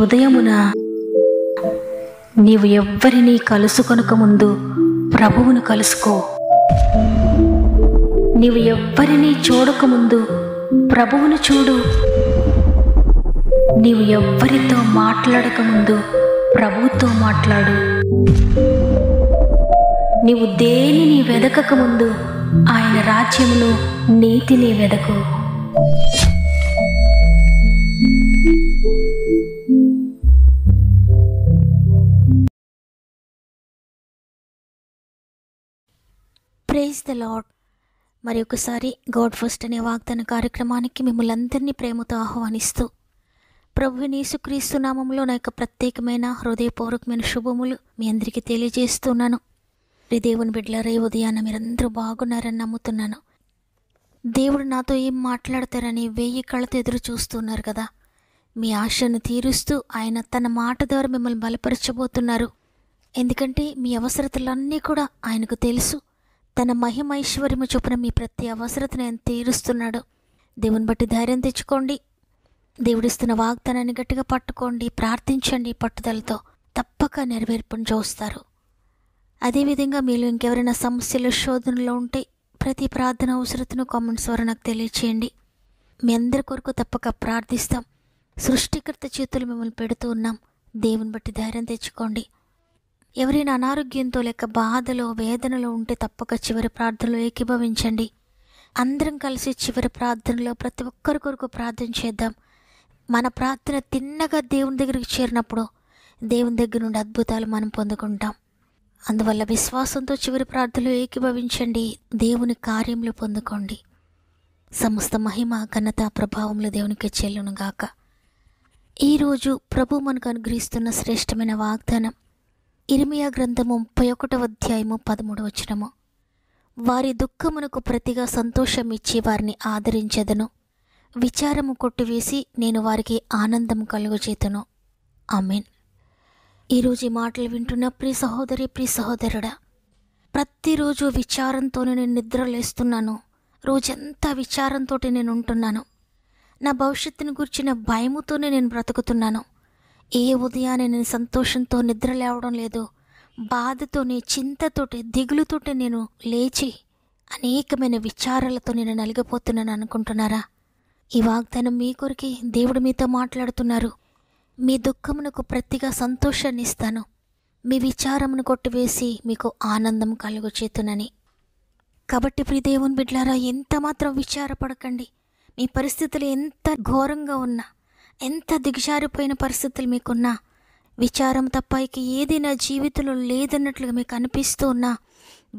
ఉదయమున నీవు ఎవ్వరినీ కలుసుకొనక ముందు ప్రభువును కలుసుకో. నీవు ఎవ్వరినీ చూడకముందు ప్రభువును చూడు. నీవు ఎవ్వరితో మాట్లాడకముందు ప్రభువుతో మాట్లాడు. నీవు దేనిని వెదకకముందు ఆయన రాజ్యమును, నీతిని వెదకు. Praise the lord. మరి ఒకసారి గాడ్ ఫస్ట్ అనే వాగ్దాన కార్యక్రమానికి మిమ్మల్ని అందరినీ ప్రేమతో ఆహ్వానిస్తూ, ప్రభువుని యేసుక్రీస్తు నామములో నా యొక్క ప్రత్యేకమైన హృదయపూర్వకమైన శుభములు మీ అందరికీ తెలియజేస్తున్నాను. దేవుని బిడ్డలారా, ఉదయాన్న మీరందరూ బాగున్నారని నమ్ముతున్నాను. దేవుడు నాతో ఏం మాట్లాడతారని 1000 కళ్ళతో ఎదురు చూస్తున్నారు కదా. మీ ఆశను తీరుస్తూ ఆయన తన మాట ద్వారా మిమ్మల్ని బలపరచబోతున్నారు. ఎందుకంటే మీ అవసరతలన్నీ కూడా ఆయనకు తెలుసు. తన మహిమైశ్వర్యము చొప్పున మీ ప్రతి అవసరతను ఆయన తీరుస్తున్నాడు. దేవుని బట్టి ధైర్యం తెచ్చుకోండి. దేవుడిస్తున్న వాగ్దానాన్ని గట్టిగా పట్టుకోండి, ప్రార్థించండి. పట్టుదలతో తప్పక నెరవేర్పును చూస్తారు. అదేవిధంగా మీలో ఇంకెవరైనా సమస్యలు, శోధనలో ఉంటే ప్రతి ప్రార్థన అవసరతను కామెంట్స్ ద్వారా నాకు తెలియచేయండి. మీ అందరి కొరకు తప్పక ప్రార్థిస్తాం. సృష్టికర్త చేతులు మిమ్మల్ని పెడుతూ ఉన్నాం. దేవుని బట్టి ధైర్యం తెచ్చుకోండి. ఎవరైనా అనారోగ్యంతో లేక బాధలో, వేదనలో ఉంటే తప్పక చివరి ప్రార్థనలో ఏకీభవించండి. అందరం కలిసి చివరి ప్రార్థనలో ప్రతి ఒక్కరి కొరకు ప్రార్థన చేద్దాం. మన ప్రార్థన తిన్నగా దేవుని దగ్గరికి చేరినప్పుడు దేవుని దగ్గర నుండి అద్భుతాలు మనం పొందుకుంటాం. అందువల్ల విశ్వాసంతో చివరి ప్రార్థనలో ఏకీభవించండి. దేవుని కార్యములు పొందుకోండి. సమస్త మహిమ, ఘనత, ప్రభావములు దేవునికి చెల్లునుగాక. ఈరోజు ప్రభు మనకు అనుగ్రహిస్తున్న శ్రేష్టమైన వాగ్దానం ఇర్మియా గ్రంథము 31వ అధ్యాయము 13వ వచనము. వారి దుఃఖమునకు ప్రతిగా సంతోషం ఇచ్చి వారిని ఆదరించెదను, విచారము కొట్టివేసి నేను వారికి ఆనందము కలుగజేతును. ఆమేన్. ఈరోజు ఈ మాటలు వింటున్న ప్రియ సహోదరి, ప్రియ సహోదరుడా, ప్రతిరోజు విచారంతోనే నేను నిద్రలేస్తున్నాను. రోజంతా విచారంతో నేను ఉంటున్నాను. నా భవిష్యత్తుని గురించిన భయముతోనే నేను బ్రతుకుతున్నాను. ఏ ఉదయాన్నే నేను సంతోషంతో నిద్ర లేవడం లేదు. బాధతోనే, చింతతోటి, దిగులుతోటి నేను లేచి అనేకమైన విచారాలతో నేను నలిగిపోతున్నాను అనుకుంటున్నారా? ఈ వాగ్దానం మీ కొరికి దేవుడు మీతో మాట్లాడుతున్నారు. మీ దుఃఖమునకు ప్రతిగా సంతోషాన్ని ఇస్తాను, మీ విచారమును కొట్టివేసి మీకు ఆనందం కలుగచేతునని. కాబట్టి ప్రియ దేవుని బిడ్డలారా, ఎంత మాత్రం విచారపడకండి. మీ పరిస్థితులు ఎంత ఘోరంగా ఉన్నా, ఎంత దిగజారిపోయిన పరిస్థితులు మీకున్నా, విచారం తప్ప ఇక ఏది నా జీవితంలో లేదన్నట్లుగా మీకు అనిపిస్తూ ఉన్నా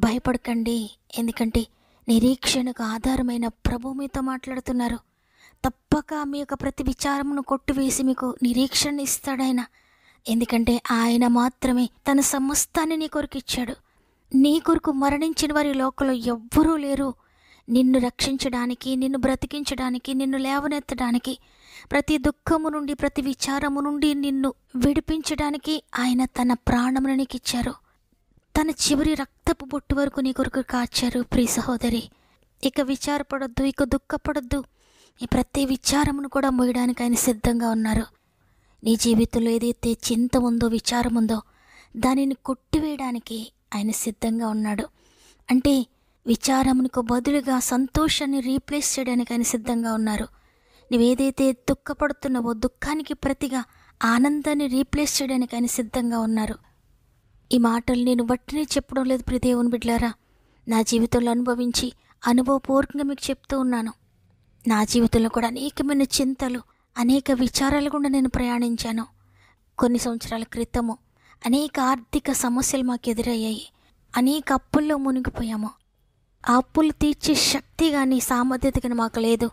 భయపడకండి. ఎందుకంటే నిరీక్షణకు ఆధారమైన ప్రభు మీతో మాట్లాడుతున్నారు. తప్పక మీ యొక్క ప్రతి విచారమును కొట్టివేసి మీకు నిరీక్షణ ఇస్తాడాయన. ఎందుకంటే ఆయన మాత్రమే తన సమస్తాన్ని నీ కొరకు ఇచ్చాడు. నీ కొరకు మరణించిన వారి లోకంలో ఎవ్వరూ లేరు. నిన్ను రక్షించడానికి, నిన్ను బ్రతికించడానికి, నిన్ను లేవనెత్తడానికి, ప్రతి దుఃఖము నుండి, ప్రతి విచారము నుండి నిన్ను విడిపించడానికి ఆయన తన ప్రాణమును నీకు ఇచ్చారు. తన చివరి రక్తపు బొట్టు వరకు నీ కొరకు కాచారు. ప్రియ సహోదరి, ఇక విచారపడొద్దు, ఇక దుఃఖపడొద్దు. ఈ ప్రతి విచారమును కూడా మోయడానికి ఆయన సిద్ధంగా ఉన్నారు. నీ జీవితంలో ఏదైతే చింత ఉందో, విచారం ఉందో దానిని కొట్టివేయడానికి ఆయన సిద్ధంగా ఉన్నాడు. అంటే విచారమునకు బదులుగా సంతోషాన్ని రీప్లేస్ చేయడానికి ఆయన సిద్ధంగా ఉన్నారు. నువ్వేదైతే దుఃఖపడుతున్నావో దుఃఖానికి ప్రతిగా ఆనందాన్ని రీప్లేస్ చేయడానికి ఆయన సిద్ధంగా ఉన్నారు. ఈ మాటలు నేను వట్టినే చెప్పడం లేదు ప్రియ దేవుని బిడ్డలారా. నా జీవితంలో అనుభవించి అనుభవపూర్వకంగా మీకు చెప్తూ ఉన్నాను. నా జీవితంలో కూడా అనేకమైన చింతలు, అనేక విచారాలు కూడా నేను ప్రయాణించాను. కొన్ని సంవత్సరాల క్రితము అనేక ఆర్థిక సమస్యలు మాకు ఎదురయ్యాయి. అనేక అప్పుల్లో మునిగిపోయాము. ఆ అప్పులు తీర్చే శక్తి కానీ, సామర్థ్యత కానీ మాకు లేదు.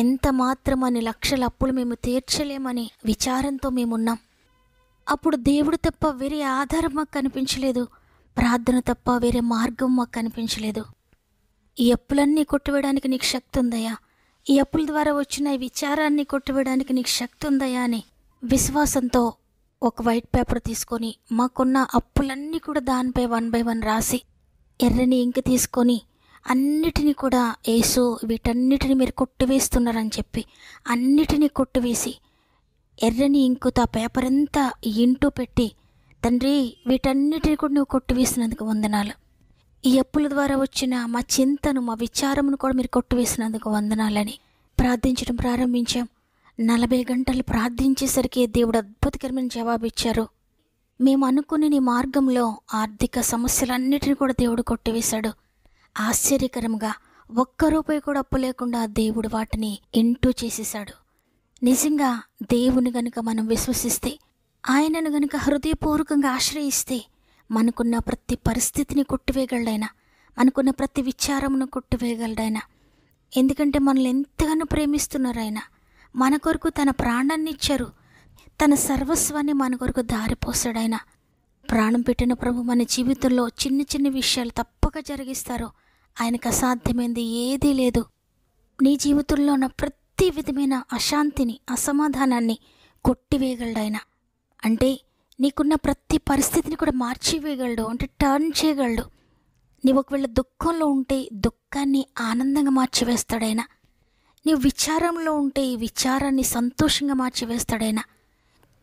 ఎంత మాత్రం అన్ని లక్షల అప్పులు మేము తీర్చలేమని విచారంతో మేమున్నాం. అప్పుడు దేవుడు తప్ప వేరే ఆధారం మాకు కనిపించలేదు. ప్రార్థన తప్ప వేరే మార్గం మాకు కనిపించలేదు. ఈ అప్పులన్నీ కొట్టివేయడానికి నీకు శక్తి ఉందయ్యా, ఈ అప్పుల ద్వారా వచ్చిన ఈ విచారాన్ని కొట్టివేయడానికి నీకు శక్తి ఉందయ్యా అని విశ్వాసంతో ఒక వైట్ పేపర్ తీసుకొని మాకున్న అప్పులన్నీ కూడా దానిపై 1 by 1 రాసి ఎర్రని ఇంక తీసుకొని అన్నిటినీ కూడా యేసు వీటన్నిటిని మీరు కొట్టివేస్తున్నారని చెప్పి అన్నిటినీ కొట్టివేసి ఎర్రని ఇంకుతో ఆ పేపర్ అంతా ఇంటూ పెట్టి, తండ్రి వీటన్నిటిని కూడా నువ్వు కొట్టివేసినందుకు వందనాలు. ఈ అప్పుల ద్వారా వచ్చిన మా చింతను, మా విచారమును కూడా మీరు కొట్టివేసినందుకు వందనాలని ప్రార్థించడం ప్రారంభించాం. 40 గంటలు ప్రార్థించేసరికి దేవుడు అద్భుతకరమైన జవాబు ఇచ్చారు. మేము అనుకుని నీ మార్గంలో ఆర్థిక సమస్యలన్నిటిని కూడా దేవుడు కొట్టివేశాడు. ఆశ్చర్యకరంగా ₹1 కూడా అప్పు లేకుండా దేవుడు వాటిని ఇంటూ చేసేశాడు. నిజంగా దేవుని గనుక మనం విశ్వసిస్తే, ఆయనను గనుక హృదయపూర్వకంగా ఆశ్రయిస్తే, మనకున్న ప్రతి పరిస్థితిని కొట్టివేయగలడైనా, మనకున్న ప్రతి విచారమును కొట్టివేయగలడైనా. ఎందుకంటే మనల్ని ఎంతగానో ప్రేమిస్తున్నారు ఆయన. మన కొరకు తన ప్రాణాన్ని ఇచ్చారు, తన సర్వస్వాన్ని మన కొరకు దారిపోసాడైనా. ప్రాణం పెట్టిన ప్రభు మన జీవితంలో చిన్న చిన్న విషయాలు తప్పక జరిగిస్తారు. ఆయనకు అసాధ్యమైంది ఏదీ లేదు. నీ జీవితంలో ఉన్న ప్రతి విధమైన అశాంతిని, అసమాధానాన్ని కొట్టివేయగలడాయన. అంటే నీకున్న ప్రతి పరిస్థితిని కూడా మార్చివేయగలడు, అంటే టర్న్ చేయగలడు. నీవు ఒకవేళ దుఃఖంలో ఉంటే దుఃఖాన్ని ఆనందంగా మార్చివేస్తాడైనా. నీవు విచారంలో ఉంటే ఈ విచారాన్ని సంతోషంగా మార్చివేస్తాడైనా.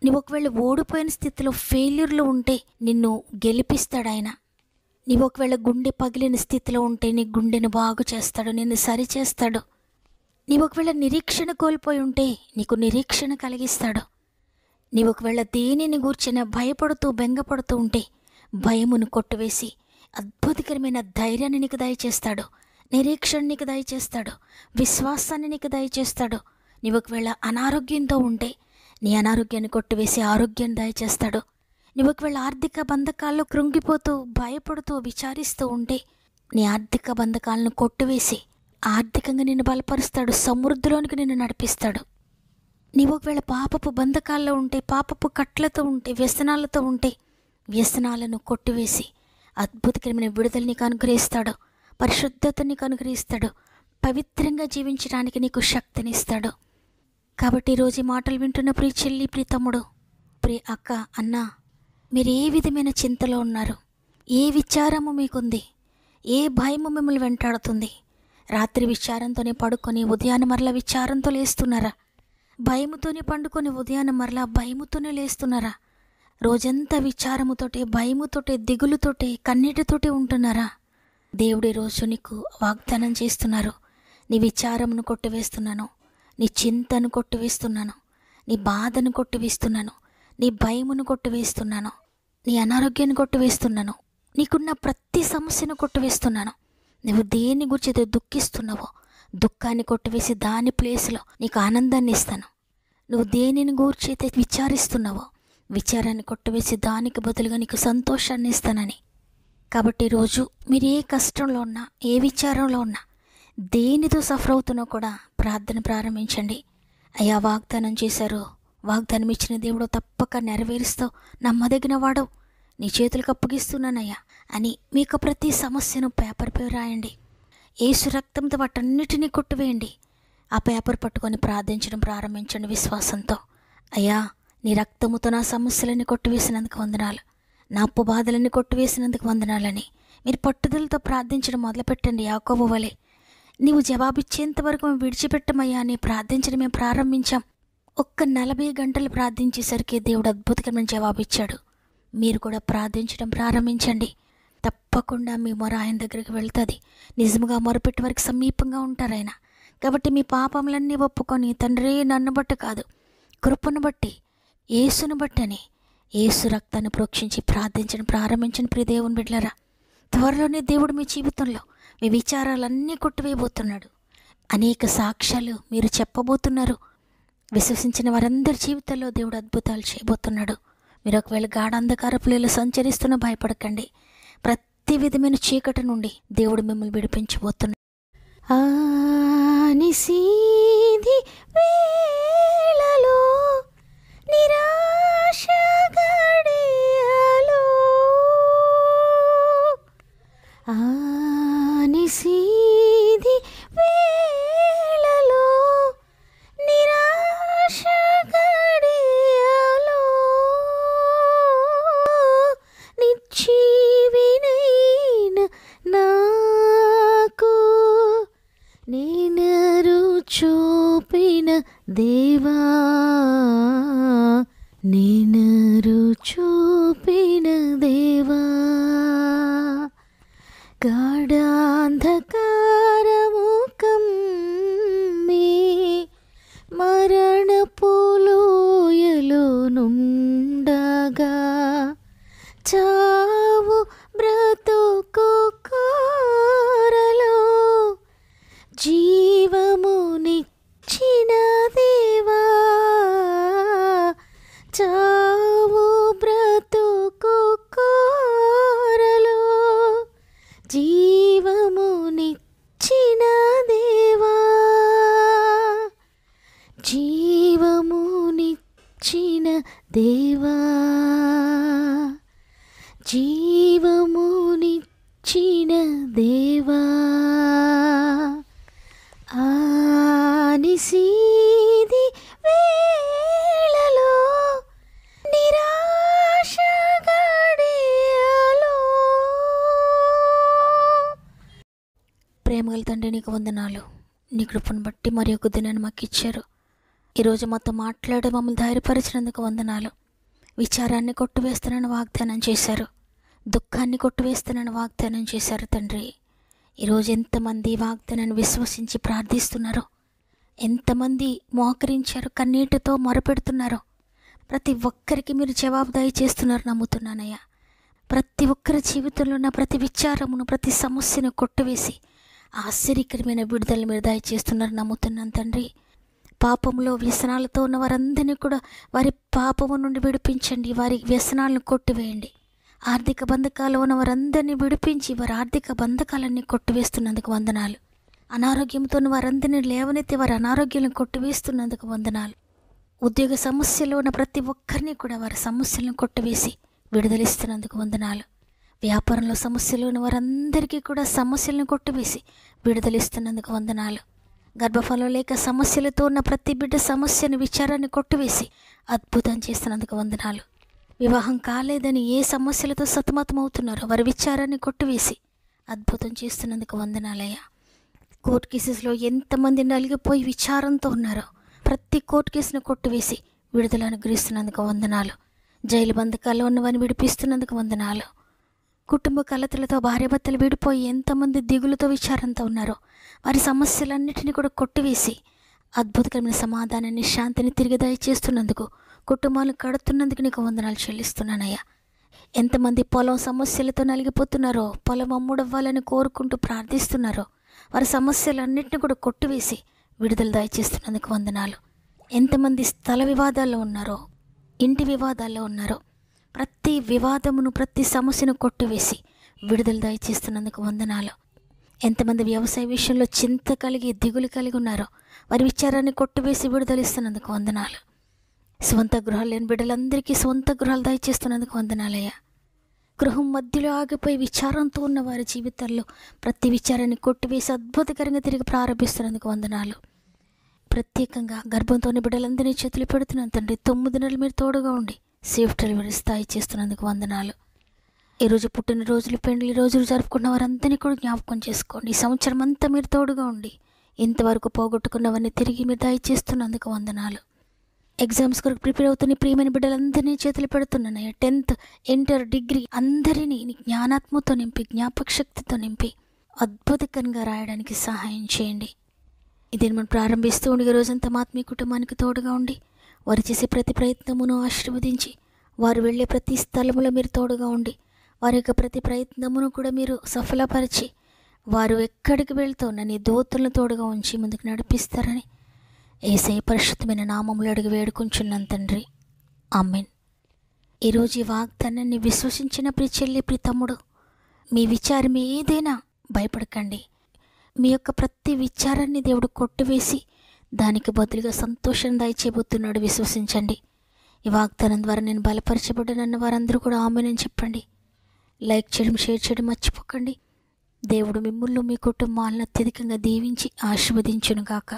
నీవు ఒకవేళ ఓడిపోయిన స్థితిలో, ఫెయిల్యూర్లో ఉంటే నిన్ను గెలిపిస్తాడాయన. నీవు ఒకవేళ గుండె పగిలిన స్థితిలో ఉంటే నీ గుండెను బాగు చేస్తాడు, నిన్ను సరిచేస్తాడు. నీవు ఒకవేళ నిరీక్షణ కోల్పోయి ఉంటే నీకు నిరీక్షణ కలిగిస్తాడు. నీవు ఒకవేళ దేనిని గూర్చిన భయపడుతూ బెంగపడుతూ ఉంటే భయమును కొట్టివేసి అద్భుతకరమైన ధైర్యాన్ని నీకు దయచేస్తాడు, నిరీక్షణ నీకు దయచేస్తాడు, విశ్వాసాన్ని నీకు దయచేస్తాడు. నీవు ఒకవేళ అనారోగ్యంతో ఉంటే నీ అనారోగ్యాన్ని కొట్టివేసి ఆరోగ్యాన్ని దయచేస్తాడు. నీవు ఒకవేళ ఆర్థిక బంధకాల్లో కృంగిపోతూ భయపడుతూ విచారిస్తూ ఉంటే నీ ఆర్థిక బంధకాలను కొట్టివేసి ఆర్థికంగా నిన్ను బలపరుస్తాడు, సమృద్ధిలోనికి నిన్ను నడిపిస్తాడు. నీవు ఒకవేళ పాపపు బంధకాల్లో ఉంటే, పాపపు కట్లతో ఉంటే, వ్యసనాలతో ఉంటే వ్యసనాలను కొట్టివేసి అద్భుతకరమైన విడుదల నీకు అనుగ్రహిస్తాడు, పరిశుద్ధత నీకు అనుగ్రహిస్తాడు, పవిత్రంగా జీవించడానికి నీకు శక్తినిస్తాడు. కాబట్టి ఈరోజు ఈ మాటలు వింటున్న ప్రియ చెల్లి, ప్రియ తమ్ముడు, ప్రియ అక్క, అన్న, మీరు ఏ విధమైన చింతలో ఉన్నారు? ఏ విచారము మీకుంది? ఏ భయము మిమ్మల్ని వెంటాడుతుంది? రాత్రి విచారంతోనే పడుకొని ఉదయాన్నే మరలా విచారంతో లేస్తున్నారా? భయముతోనే పండుకొని ఉదయాన్నే మరలా భయముతోనే లేస్తున్నారా? రోజంతా విచారముతోటి, భయముతోటి, దిగులుతోటి, కన్నీటితోటి ఉంటున్నారా? దేవుడి రోజు నీకు వాగ్దానం చేస్తున్నారు. నీ విచారమును కొట్టివేస్తున్నాను, నీ చింతను కొట్టివేస్తున్నాను, నీ బాధను కొట్టివేస్తున్నాను, నీ భయమును కొట్టివేస్తున్నాను, నీ అనారోగ్యాన్ని కొట్టివేస్తున్నాను, నీకున్న ప్రతి సమస్యను కొట్టివేస్తున్నాను. నువ్వు దేని గురించి దుఃఖిస్తున్నావో దుఃఖాన్ని కొట్టివేసి దాని ప్లేస్లో నీకు ఆనందాన్ని ఇస్తాను. నువ్వు దేనిని గూర్చి అయితే విచారిస్తున్నావో విచారాన్ని కొట్టివేసి దానికి బదులుగా నీకు సంతోషాన్ని ఇస్తానని. కాబట్టి ఈరోజు మీరు ఏ కష్టంలో ఉన్నా, ఏ విచారంలో ఉన్నా, దేనితో సఫర్ అవుతున్నా కూడా ప్రార్థన ప్రారంభించండి. అయ్యా, వాగ్దానం చేశారు, వాగ్దానం ఇచ్చిన దేవుడు తప్పక నెరవేరుస్తావు, నమ్మదగిన వాడు, నీ చేతులకు అప్పగిస్తున్నానయ్యా అని మీకు ప్రతి సమస్యను పేపర్పై రాయండి. యేసు రక్తంతో వాటన్నిటినీ కొట్టివేయండి. ఆ పేపర్ పట్టుకొని ప్రార్థించడం ప్రారంభించండి విశ్వాసంతో. అయ్యా, నీ రక్తముతో నా సమస్యలన్నీ కొట్టివేసినందుకు వందనాలు, నా అప్పు బాధలన్నీ కొట్టివేసినందుకు వందనాలని మీరు పట్టుదలతో ప్రార్థించడం మొదలుపెట్టండి. యాకోబు వలె నీవు జవాబిచ్చేంత వరకు మేము విడిచిపెట్టమయ్యా అని ప్రార్థించడం మేము ప్రారంభించాం. ఒక్క 40 గంటలు ప్రార్థించేసరికి దేవుడు అద్భుతకరమైన జవాబిచ్చాడు. మీరు కూడా ప్రార్థించడం ప్రారంభించండి. తప్పకుండా మీ మొర ఆయన దగ్గరికి వెళ్తుంది. నిజముగా మొరపెట్టే వరకు సమీపంగా ఉంటారు ఆయన. కాబట్టి మీ పాపములన్నీ ఒప్పుకొని, తండ్రి నన్ను బట్టి కాదు, కృపను బట్టి, యేసును బట్టని, యేసు రక్తాన్ని ప్రోక్షించి ప్రార్థించడం ప్రారంభించండి. ప్రియ దేవుని బిడ్డలారా, త్వరలోనే దేవుడు మీ జీవితంలో మీ విచారాలన్నీ కొట్టివేయబోతున్నాడు. అనేక సాక్ష్యాలు మీరు చెప్పబోతున్నారు. విశ్వసించిన వారందరి జీవితాల్లో దేవుడు అద్భుతాలు చేయబోతున్నాడు. మీరు ఒకవేళ గాఢాంధకారపులో సంచరిస్తున్న భయపడకండి. ప్రతి విధమైన చీకటి నుండి దేవుడు మిమ్మల్ని విడిపించబోతున్నాడు. నిశీధి వేళలో నిరాశ గడియలో నిశీధి వేళలో నిరాశ గడియలో నిశ్చీవినైన నాకు నేనరు చూపిన దే నినరు చూపిన దేవా, గాఢాంధకారము కమ్మి మరణపు లోయలో నుండగా, చావు బ్రతుకు కోరలో జీవమునిచ్చిన దేవా, చావు బ్రతుకు కోరలో జీవమునిచ్చిన దేవా, జీవమునిచ్చిన దేవా, జీవమునిచ్చిన దేవా, ఆనిసీది వేళలో నిరాశ గడియలో. ప్రేమగల తండ్రి, నీకు వందనాలు. నీ కృపను బట్టి మరి ఒక దినాన్ని మాకు ఇచ్చారు. ఈరోజు మాతో మాట్లాడి మమ్మల్ని ధైర్యపరిచినందుకు వందనాలు. విచారాన్ని కొట్టువేస్తానని వాగ్దానం చేశారు, దుఃఖాన్ని కొట్టువేస్తానని వాగ్దానం చేశారు తండ్రి. ఈరోజు ఎంతమంది వాగ్దానాన్ని విశ్వసించి ప్రార్థిస్తున్నారో, ఎంతమంది మోకరించారు, కన్నీటితో మొరపెడుతున్నారో, ప్రతి ఒక్కరికి మీరు జవాబు దయచేస్తున్నారు నమ్ముతున్నానయ్యా. ప్రతి ఒక్కరి జీవితంలో ఉన్న ప్రతి విచారమును, ప్రతి సమస్యను కొట్టువేసి ఆశ్చర్యకరమైన విడుదల మీరు దయచేస్తున్నారు నమ్ముతున్నాను తండ్రి. పాపంలో వ్యసనాలతో ఉన్న వారందరినీ కూడా వారి పాపము నుండి విడిపించండి, వారి వ్యసనాలను కొట్టివేయండి. ఆర్థిక బంధకాలు ఉన్న వారందరినీ విడిపించి వారి ఆర్థిక బంధకాలన్నీ కొట్టివేస్తున్నందుకు వందనాలు. అనారోగ్యంతో ఉన్న వారందరినీ లేవనెత్తి వారి అనారోగ్యాలను కొట్టివేస్తున్నందుకు వందనాలు. ఉద్యోగ సమస్యలో ఉన్న ప్రతి ఒక్కరిని కూడా వారి సమస్యలను కొట్టివేసి విడుదలిస్తున్నందుకు వందనాలు. వ్యాపారంలో సమస్యలు ఉన్న వారందరికీ కూడా సమస్యలను కొట్టివేసి విడుదలిస్తున్నందుకు వందనాలు. గర్భఫలం లేక సమస్యలతో ఉన్న ప్రతి బిడ్డ సమస్యను, విచారాన్ని కొట్టివేసి అద్భుతం చేస్తున్నందుకు వందనాలు. వివాహం కాలేదని ఏ సమస్యలతో సతమతమవుతున్నారో వారి విచారాన్ని కొట్టివేసి అద్భుతం చేస్తున్నందుకు వందనాలయ్యా. కోర్టు కేసెస్లో ఎంతమంది నలిగిపోయి విచారంతో ఉన్నారో ప్రతి కోర్టు కేసును కొట్టివేసి విడుదల అనుగ్రహిస్తున్నందుకు వందనాలు. జైలు బంధకాల్లో ఉన్నవారిని విడిపిస్తున్నందుకు వందనాలు. కుటుంబ కలతలతో భార్యాభర్తలు విడిపోయి ఎంతమంది దిగులుతో విచారంతో ఉన్నారో వారి సమస్యలన్నిటినీ కూడా కొట్టివేసి అద్భుతకరమైన సమాధానాన్ని, శాంతిని తిరిగి దయచేస్తున్నందుకు, కుటుంబాలను కడుతున్నందుకు నీకు వందనాలు చెల్లిస్తున్నానయ్యా. ఎంతమంది పొలం సమస్యలతో నలిగిపోతున్నారో, పొలం అమ్ముడవ్వాలని కోరుకుంటూ ప్రార్థిస్తున్నారో వారి సమస్యలన్నింటినీ కూడా కొట్టివేసి విడుదల దయచేస్తున్నందుకు వందనాలు. ఎంతమంది స్థల వివాదాల్లో ఉన్నారో, ఇంటి వివాదాల్లో ఉన్నారో ప్రతి వివాదమును, ప్రతి సమస్యను కొట్టివేసి విడుదల దయచేస్తున్నందుకు వందనాలు. ఎంతమంది వ్యవసాయ విషయంలో చింత కలిగి, దిగులు కలిగి ఉన్నారో వారి విచారాన్ని కొట్టివేసి విడుదలిస్తున్నందుకు వందనాలు. స్వంత గృహాలు లేని బిడ్డలందరికీ స్వంత గృహాలు దయచేస్తున్నందుకు వందనాలయ్యా. గృహం మధ్యలో ఆగిపోయి విచారంతో ఉన్న వారి జీవితాల్లో ప్రతి విచారాన్ని కొట్టివేసి అద్భుతకరంగా తిరిగి ప్రారంభిస్తున్నందుకు వందనాలు. ప్రత్యేకంగా గర్భంతోని బిడ్డలందరినీ చేతులు పెడుతున్నాను తండ్రి. 9 నెలలు మీరు తోడుగా ఉండి సేఫ్ డెలివరీ స్థాయి చేస్తున్నందుకు వందనాలు. ఈరోజు పుట్టినరోజులు, పెండ్లి రోజులు జరుపుకున్న వారందరినీ కూడా జ్ఞాపకం చేసుకోండి. ఈ సంవత్సరం అంతా మీరు తోడుగా ఉండి ఇంతవరకు పోగొట్టుకున్నవన్నీ తిరిగి మీరు దయచేస్తున్నందుకు వందనాలు. ఎగ్జామ్స్ కొరకు ప్రిపేర్ అవుతున్న ప్రియమైన బిడ్డలందరినీ చేతులు పెడుతున్నానయ్యా. 10th, ఇంటర్, డిగ్రీ అందరినీ నీ జ్ఞానాత్మతో నింపి, జ్ఞాపక శక్తితో నింపి అద్భుతకరంగా రాయడానికి సహాయం చేయండి. ఇది మనం ప్రారంభిస్తూ ఉండి రోజంతా ఆత్మీయ కుటుంబానికి తోడుగా ఉండి వారు చేసే ప్రతి ప్రయత్నమును ఆశీర్వదించి, వారు వెళ్ళే ప్రతి స్థలములో మీరు తోడుగా ఉండి వారి యొక్క ప్రతి ప్రయత్నమును కూడా మీరు సఫలపరిచి వారు ఎక్కడికి వెళ్తున్నా నీ దూతలను తోడుగా ఉంచి ముందుకు నడిపిస్తారని యేసయ్య పరిశుద్ధమైన నామములో అడిగి వేడుకుంటున్నాను తండ్రి. ఆమేన్. ఈరోజు ఈ వాగ్దానాన్ని విశ్వసించిన ప్రియ చెల్లి, ప్రియ తమ్ముడు, మీ విచారం ఏదైనా భయపడకండి. మీ యొక్క ప్రతి విచారాన్ని దేవుడు కొట్టివేసి దానికి బదులుగా సంతోషం దయచేయబోతున్నాడు. విశ్వసించండి. ఈ వాగ్దానం ద్వారా నేను బలపరచబడ్డానన్న వారందరూ కూడా ఆమేన్ అని చెప్పండి. లైక్ చేయడం, షేర్ చేయడం మర్చిపోకండి. దేవుడు మిమ్మల్ని, మీ కుటుంబాలను అత్యధికంగా దీవించి ఆశీర్వదించును గాక.